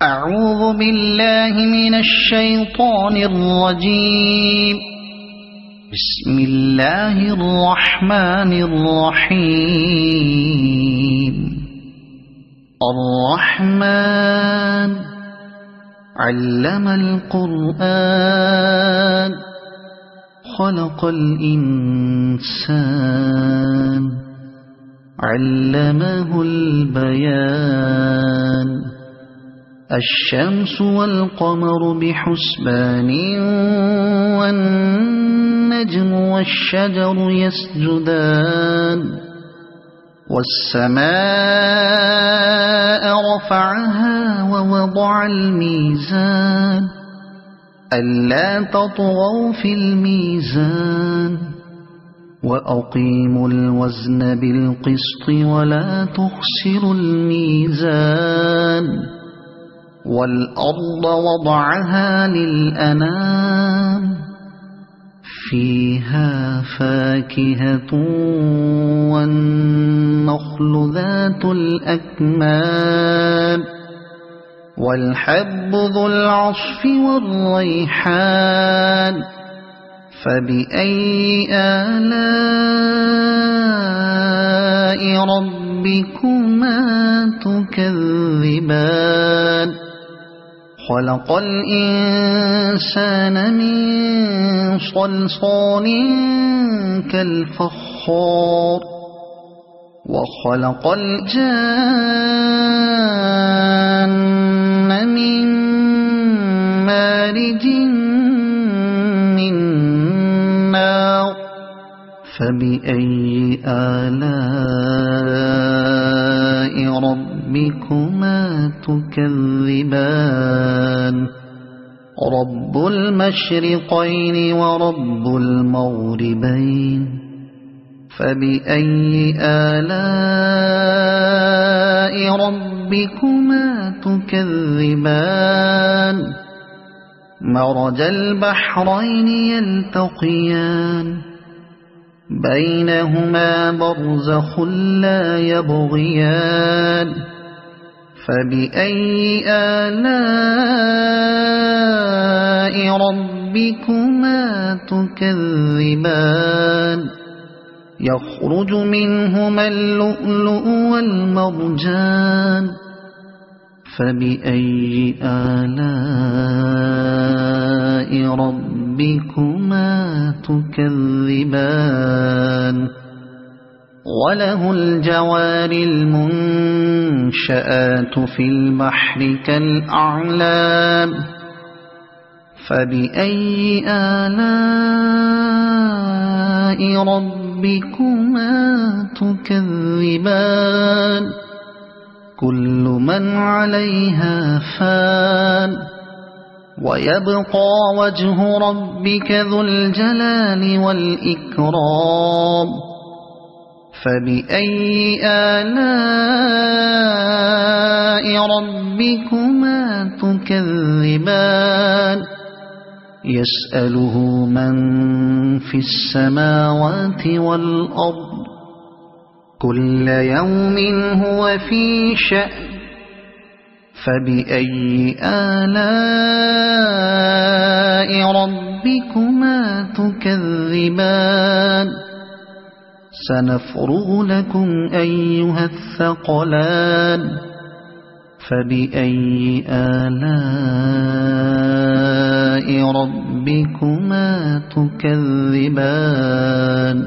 أعوذ بالله من الشيطان الرجيم. بسم الله الرحمن الرحيم. الرحمن علم القرآن خلق الإنسان علمه البيان. الشمس والقمر بحسبان والنجم والشجر يسجدان. والسماء رفعها ووضع الميزان ألا تطغوا في الميزان وأقيموا الوزن بالقسط ولا تخسروا الميزان. والأرض وضعها للأنام فيها فاكهة والنخل ذات الأكمام والحب ذو العصف والريحان. فبأي آلاء ربكما تكذبان. خلق الإنسان من صلصال كالفخار وخلق الجان من مارج من نار. فبأي آلاء ربكما تكذبان. رب المشرقين ورب المغربين. فبأي آلاء ربكما تكذبان. مرج البحرين يلتقيان بينهما برزخ لا يبغيان. فبأي آلاء ربكما تكذبان. يخرج منهما اللؤلؤ والمرجان. فبأي آلاء ربكما تكذبان. وله الجوار المنشآت في البحر كالأعلام. فبأي آلاء ربكما تكذبان. كل من عليها فان ويبقى وجه ربك ذو الجلال والإكرام. فبأي آلاء ربكما تكذبان. يسأله من في السماوات والأرض كل يوم هو في شأن. فبأي آلاء ربكما تكذبان. سنفرغ لكم أيها الثقلان. فبأي آلاء ربكما تكذبان.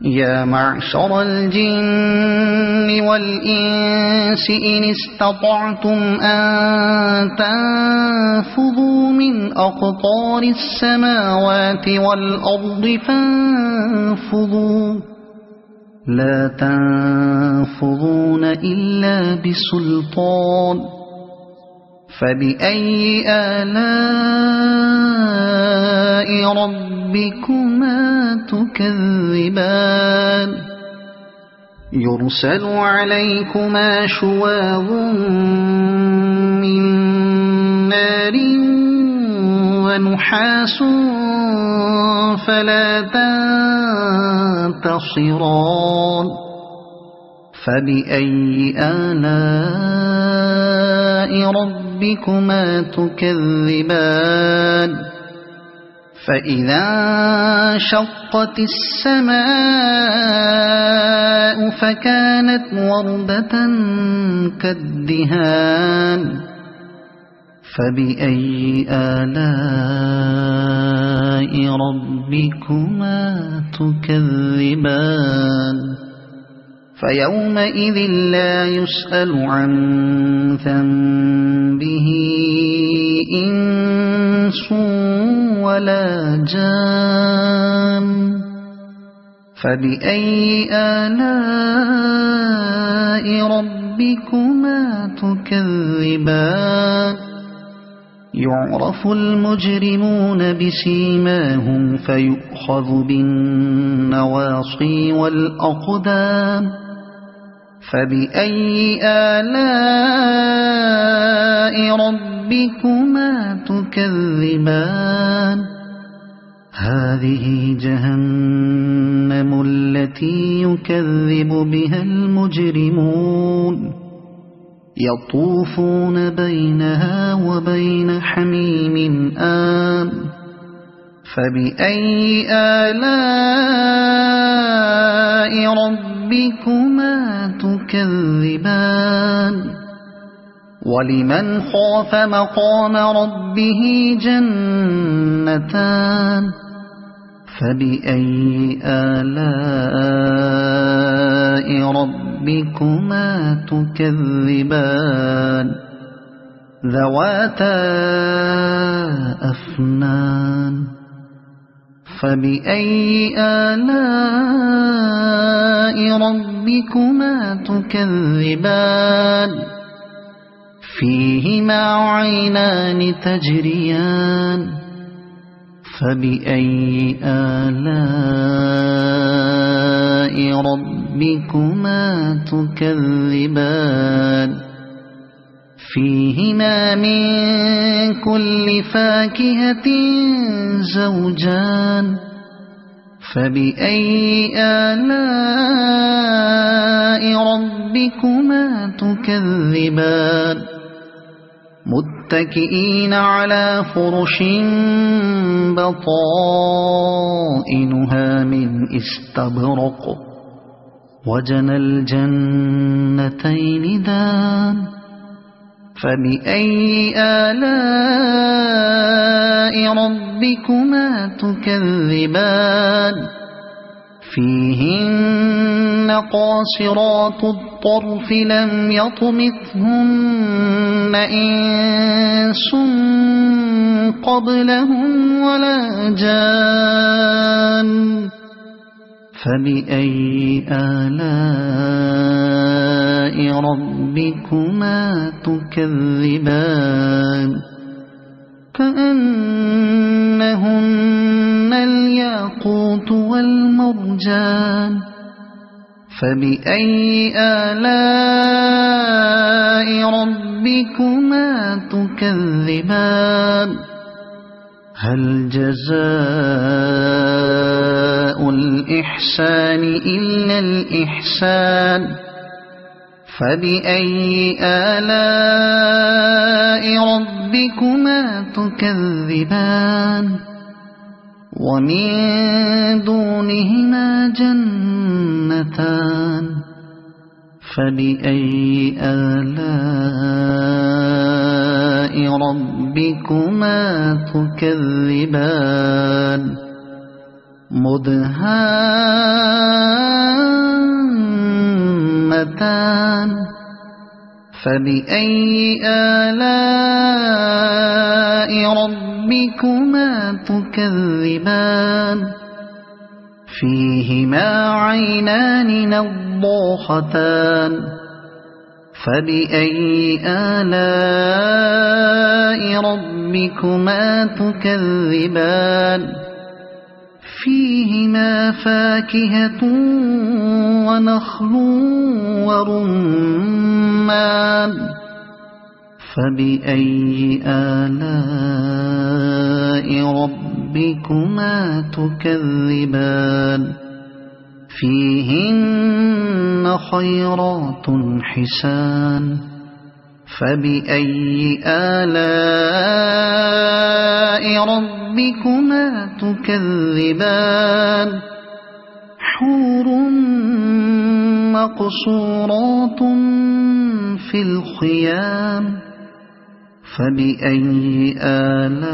يا معشر الجن والإنس إن استطعتم أن تنفذوا من أقطار السماوات والأرض فانفذوا لا تنفذون إلا بسلطان. فبأي آلاء ربكما تكذبان. يرسل عليكما شواظ من نار ونحاس فلا تنتصران. فبأي آلاء ربكما تكذبان فإذا انشقت السماء فكانت وردة كالدهان فبأي آلاء ربكما تكذبان فيومئذ لا يسأل عن ذنبه إنس ولا جان فبأي آلاء ربكما تكذبان يعرف المجرمون بسيماهم فيؤخذ بالنواصي والأقدام فبأي آلاء ربكما تكذبان هذه جهنم التي يكذب بها المجرمون يطوفون بينها وبين حميم آن فبأي آلاء ربكما تكذبان ولمن خاف مقام ربه جنتان فبأي آلاء ربكما تكذبان ذواتا أفنان فبأي آلاء ربكما تكذبان فيهما عينان تجريان فبأي آلاء ربكما تكذبان فيهما من كل فاكهة زوجان فبأي آلاء ربكما تكذبان متكئين على فرش بطائنها من استبرق وجنى الجنتين دان فبأي آلاء ربكما تكذبان فيهن قاصرات الطرف لم يطمثهن إنس قبلهم ولا جان فبأي آلاء ربكما تكذبان كأنهن الياقوت والمرجان فبأي آلاء ربكما تكذبان هل جزاء الإحسان إلا الإحسان فبأي آلاء ربكما تكذبان ومن دونهما جنتان فبأي آلاء ربكما تكذبان مدهامتان فبأي آلاء ربكما تكذبان فيهما عينان نضاختان فبأي آلاء ربكما تكذبان فيهما فاكهة ونخل ورمان فبأي آلاء ربكما تكذبان فيهن خيرات حسان فبأي آلاء ربكما تكذبان حور مقصورات في الخيام فبأي آلاء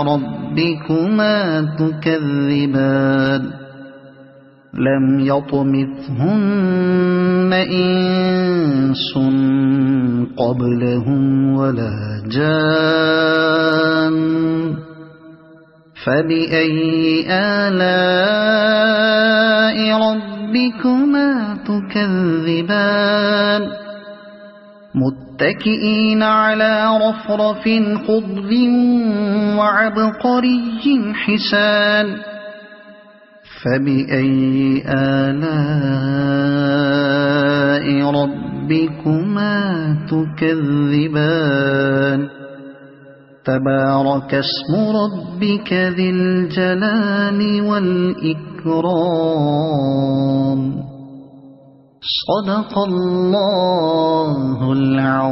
ربكما تكذبان لم يطمثهن إنس قبلهم ولا جان فبأي آلاء ربكما تكذبان متكئين على رفرف خضر وعبقري حسان فبأي آلاء ربكما تكذبان تبارك اسم ربك ذي الجلال والإكرام صدق الله العظيم.